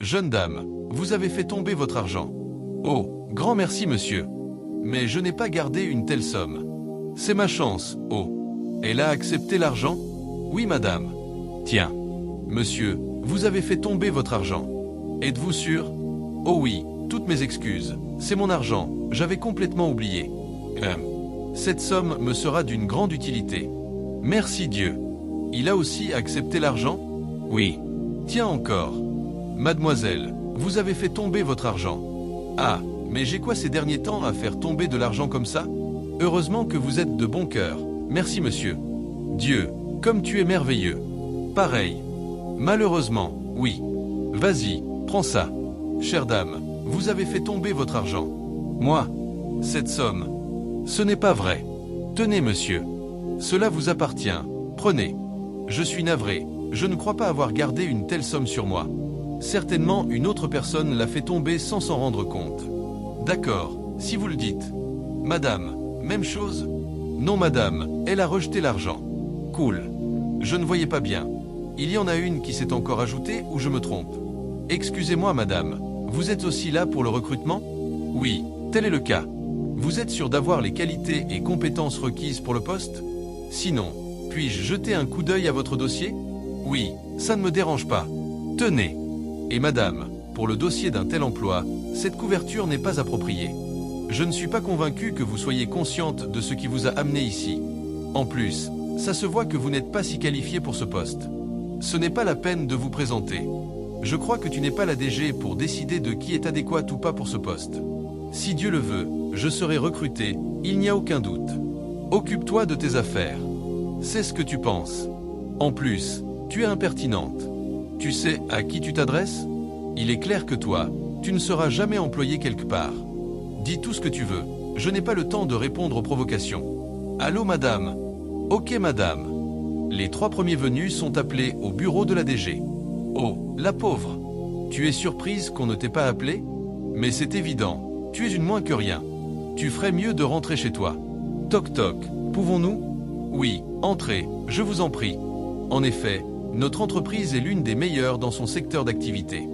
Jeune dame, vous avez fait tomber votre argent. Oh, grand merci monsieur. Mais je n'ai pas gardé une telle somme. C'est ma chance, oh. Elle a accepté l'argent? Oui madame. Tiens. Monsieur, vous avez fait tomber votre argent. Êtes-vous sûr? Oh oui, toutes mes excuses. C'est mon argent, j'avais complètement oublié. Cette somme me sera d'une grande utilité. Merci Dieu. Il a aussi accepté l'argent? Oui. Tiens encore. Mademoiselle, vous avez fait tomber votre argent. Ah, mais j'ai quoi ces derniers temps à faire tomber de l'argent comme ça? Heureusement que vous êtes de bon cœur. Merci monsieur. Dieu, comme tu es merveilleux. Pareil. Malheureusement, oui. Vas-y, prends ça. Chère dame, vous avez fait tomber votre argent. Moi? Cette somme? Ce n'est pas vrai. Tenez monsieur. Cela vous appartient. Prenez. Je suis navré. Je ne crois pas avoir gardé une telle somme sur moi. Certainement une autre personne l'a fait tomber sans s'en rendre compte. D'accord, si vous le dites. Madame, même chose? Non madame, elle a rejeté l'argent. Cool. Je ne voyais pas bien. Il y en a une qui s'est encore ajoutée ou je me trompe? Excusez-moi madame, vous êtes aussi là pour le recrutement? Oui, tel est le cas. Vous êtes sûr d'avoir les qualités et compétences requises pour le poste? Sinon, puis-je jeter un coup d'œil à votre dossier? Oui, ça ne me dérange pas. Tenez. Et madame, pour le dossier d'un tel emploi, cette couverture n'est pas appropriée. Je ne suis pas convaincu que vous soyez consciente de ce qui vous a amené ici. En plus, ça se voit que vous n'êtes pas si qualifié pour ce poste. Ce n'est pas la peine de vous présenter. Je crois que tu n'es pas la DG pour décider de qui est adéquat ou pas pour ce poste. Si Dieu le veut, je serai recruté, il n'y a aucun doute. Occupe-toi de tes affaires. C'est ce que tu penses. En plus, tu es impertinente. Tu sais à qui tu t'adresses? Il est clair que toi, tu ne seras jamais employé quelque part. Dis tout ce que tu veux, je n'ai pas le temps de répondre aux provocations. Allô madame? Ok madame. Les 3 premiers venus sont appelés au bureau de la DG. Oh, la pauvre. Tu es surprise qu'on ne t'ait pas appelé? Mais c'est évident, tu es une moins que rien. Tu ferais mieux de rentrer chez toi. Toc toc, pouvons-nous? Oui, entrez, je vous en prie. En effet, notre entreprise est l'une des meilleures dans son secteur d'activité.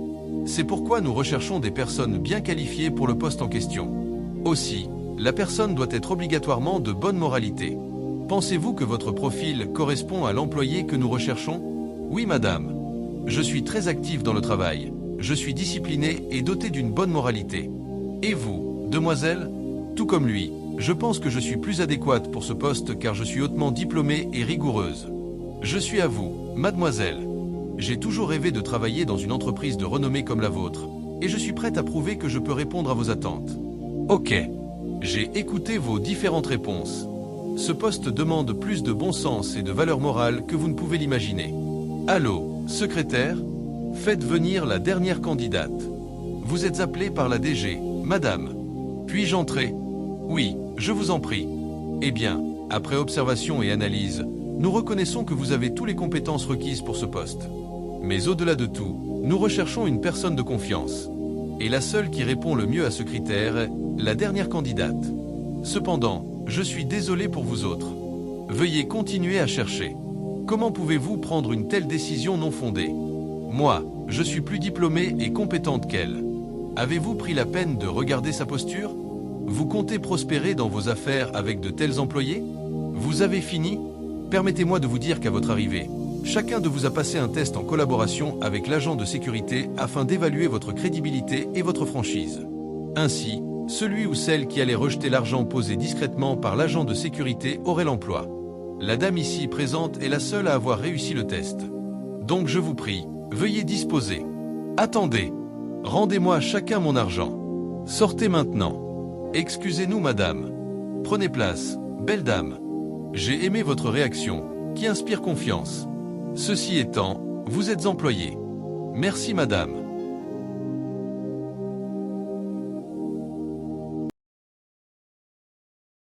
C'est pourquoi nous recherchons des personnes bien qualifiées pour le poste en question. Aussi, la personne doit être obligatoirement de bonne moralité. Pensez-vous que votre profil correspond à l'employé que nous recherchons? Oui madame. Je suis très actif dans le travail. Je suis discipliné et doté d'une bonne moralité. Et vous, demoiselle? Tout comme lui, je pense que je suis plus adéquate pour ce poste car je suis hautement diplômée et rigoureuse. Je suis à vous, mademoiselle. J'ai toujours rêvé de travailler dans une entreprise de renommée comme la vôtre, et je suis prête à prouver que je peux répondre à vos attentes. Ok. J'ai écouté vos différentes réponses. Ce poste demande plus de bon sens et de valeur morale que vous ne pouvez l'imaginer. Allô, secrétaire? Faites venir la dernière candidate. Vous êtes appelée par la DG, madame. Puis-je entrer? Oui, je vous en prie. Eh bien, après observation et analyse, nous reconnaissons que vous avez toutes les compétences requises pour ce poste. Mais au-delà de tout, nous recherchons une personne de confiance. Et la seule qui répond le mieux à ce critère est la dernière candidate. Cependant, je suis désolé pour vous autres. Veuillez continuer à chercher. Comment pouvez-vous prendre une telle décision non fondée? Moi, je suis plus diplômée et compétente qu'elle. Avez-vous pris la peine de regarder sa posture? Vous comptez prospérer dans vos affaires avec de tels employés? Vous avez fini? Permettez-moi de vous dire qu'à votre arrivée, chacun de vous a passé un test en collaboration avec l'agent de sécurité afin d'évaluer votre crédibilité et votre franchise. Ainsi, celui ou celle qui allait rejeter l'argent posé discrètement par l'agent de sécurité aurait l'emploi. La dame ici présente est la seule à avoir réussi le test. Donc je vous prie, veuillez disposer. Attendez. Rendez-moi chacun mon argent. Sortez maintenant. Excusez-nous madame. Prenez place, belle dame. J'ai aimé votre réaction, qui inspire confiance. Ceci étant, vous êtes employée. Merci madame.